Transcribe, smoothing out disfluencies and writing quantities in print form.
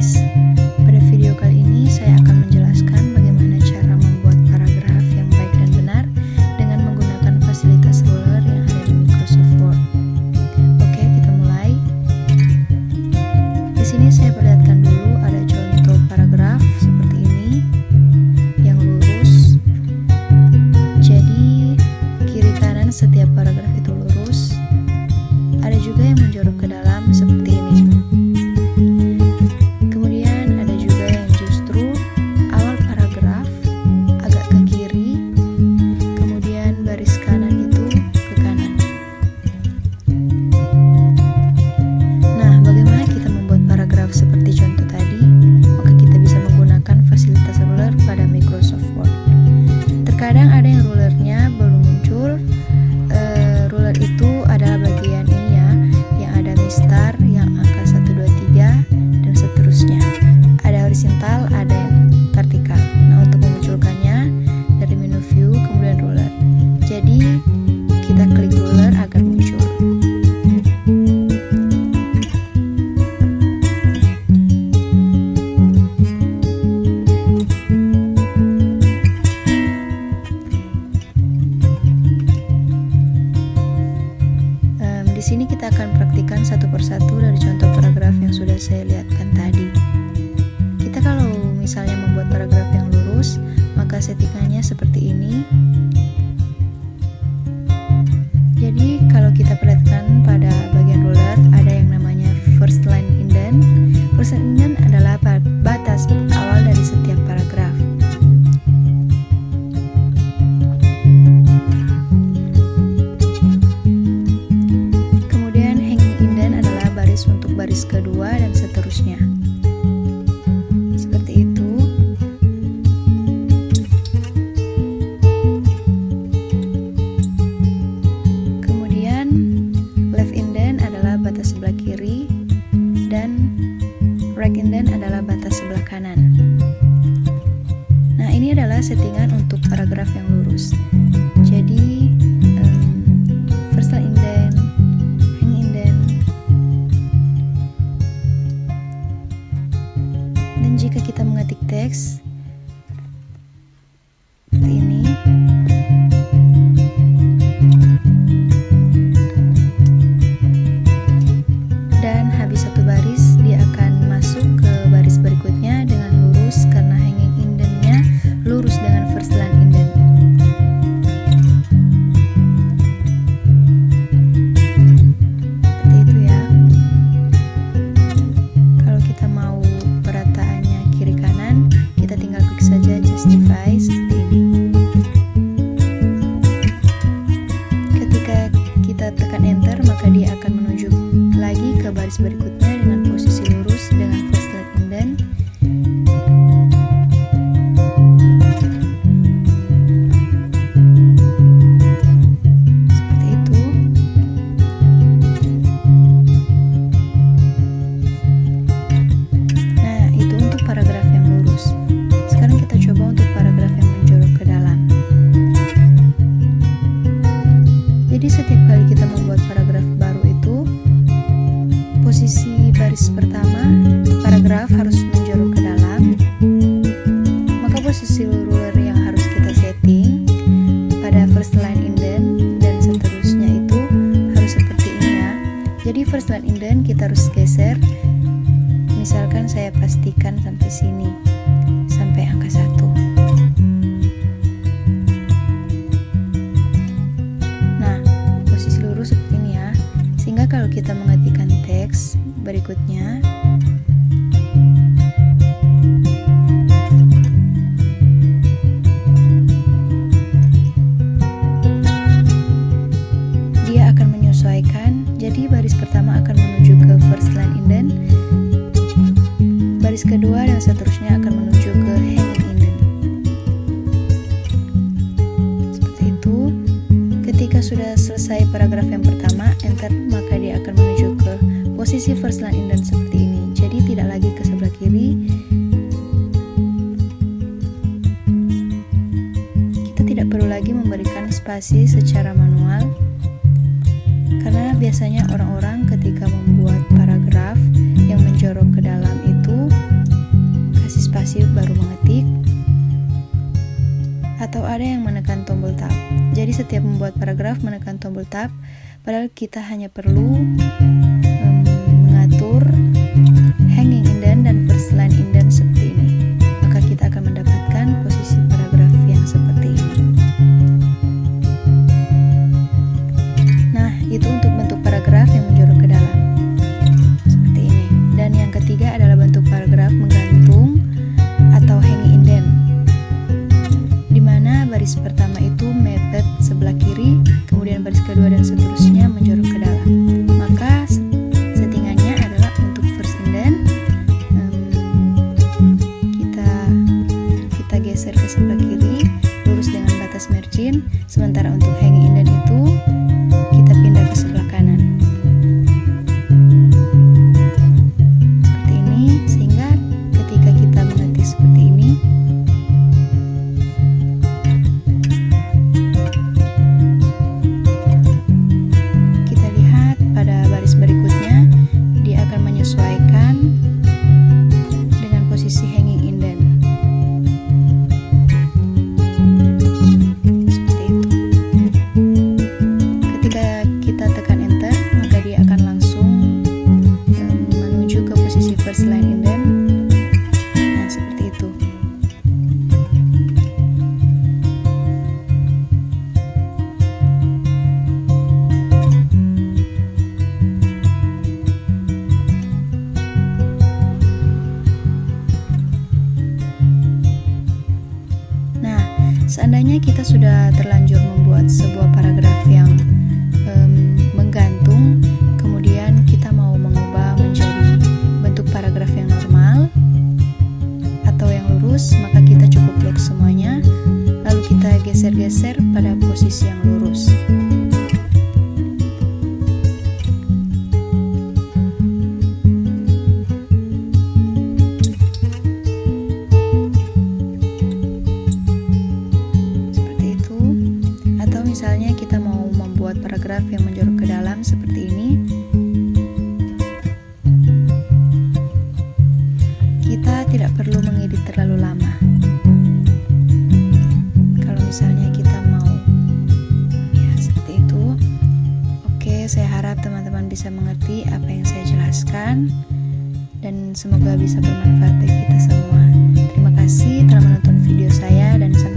guys, pada video kali ini saya akan menjelaskan bagaimana cara membuat paragraf yang baik dan benar dengan menggunakan fasilitas ruler yang ada di Microsoft Word. Oke, kita mulai. Di sini saya perlihatkan dulu ada contoh paragraf seperti ini yang lurus. Jadi kiri kanan setiap paragraf itu lurus. Ada juga yang menjorok ke dalam seperti ini. Kemudian ada juga yang justru awal paragraf agak ke kiri, kemudian baris kanan itu ke kanan. Nah, bagaimana kita membuat paragraf seperti contoh tadi? Maka kita bisa menggunakan fasilitas ruler pada Microsoft Word. Terkadang ada yang rulernya belum muncul. Ruler itu adalah bagian ini ya, yang ada mistar, yang angka 1, 2, 3 dan seterusnya. Ada horizontal, ada yang vertikal. Nah, untuk memunculkannya dari menu view kemudian ruler. Jadi kita klik ruler agar muncul. Di sini kita akan praktikkan satu persatu dari contoh paragraf yang sudah saya lihatkan tadi. Kita kalau misalnya membuat paragraf yang lurus, maka settingannya seperti ini. Jadi kalau kita perlihatkan pada bagian ruler ada yang namanya first line indent. First line indent adalah batas awal dari setiap paragraf. Untuk baris kedua dan seterusnya. Seperti itu. Kemudian left indent adalah batas sebelah kiri dan right indent adalah batas sebelah kanan. Nah, ini adalah settingan untuk paragraf yang lurus. Jadi first line indent, dan jika kita mengetik teks seperti ini, dan habis satu baris dia akan masuk ke baris berikutnya dengan lurus karena hanging indentnya lurus dengan first line indent. Seperti itu ya. Kalau kita mau kiri kanan, kita tinggal klik saja justify seperti ini. Ketika kita tekan enter, maka dia akan menunjuk lagi ke baris berikutnya dengan posisi lurus dengan first line indent. Seperti itu. Paragraf yang lurus. Sekarang kita coba untuk paragraf yang menjorok ke dalam. Jadi setiap kali kita membuat paragraf baru itu, posisi baris pertama paragraf harus menjorok ke dalam. Maka posisi ruler yang harus kita setting pada first line indent dan seterusnya itu harus seperti ini ya. Jadi first line indent kita harus geser. Misalkan saya pastikan sampai sini, sampai angka 1. Nah, posisi lurus seperti ini ya. Sehingga kalau kita mengetikkan teks berikutnya, dia akan menyesuaikan. Jadi baris pertama akan menuju ke first line indent, baris kedua dan seterusnya akan menuju ke hanging indent. Seperti itu. Ketika sudah selesai paragraf yang pertama, enter, maka dia akan menuju ke posisi first line indent seperti ini. Jadi tidak lagi ke sebelah kiri. Kita tidak perlu lagi memberikan spasi secara manual, karena biasanya orang-orang ketika membuat paragraf yang menjorok ke dalam itu atau ada yang menekan tombol tab. Jadi setiap membuat paragraf menekan tombol tab, padahal kita hanya perlu mengatur hanging indent dan first line indent seperti ini. Maka kita akan mendapatkan posisi paragraf yang seperti ini. Nah, itu untuk bentuk paragraf yang menjorok ke dalam. Seperti ini. Dan yang ketiga adalah bentuk paragraf menggantung atau hanging indent, di mana baris pertama itu mepet sebelah kiri, kemudian baris kedua dan seterusnya menjorok ke dalam. Maka settingannya adalah untuk first indent kita geser ke sebelah kiri lurus dengan batas margin, sementara untuk hanging indent itu kita pindah ke sebelah kanan. Seperti ini, sehingga ketika kita mengetik seperti ini, kita lihat pada baris berikutnya dia akan menyesuaikan dengan posisi hanging indent. Seperti itu. Ketika kita tekan enter, maka dia akan langsung menuju ke posisi first line indent. Nah, seperti itu. Nah, seandainya kita sudah terlanjur membuat sebuah paragraf yang menggantung, kemudian kita mau mengubah menjadi bentuk paragraf yang normal atau yang lurus, maka kita cukup lock semuanya, lalu kita geser-geser pada posisi yang lurus. Seperti itu. Atau misalnya kita mau membuat paragraf yang menjorok ke dalam seperti ini, kita tidak perlu mengedit terlalu lama. Kalau misalnya kita mau ya seperti itu. Oke, saya harap teman-teman bisa mengerti apa yang saya jelaskan dan semoga bisa bermanfaat bagi kita semua. Terima kasih telah menonton video saya dan sampai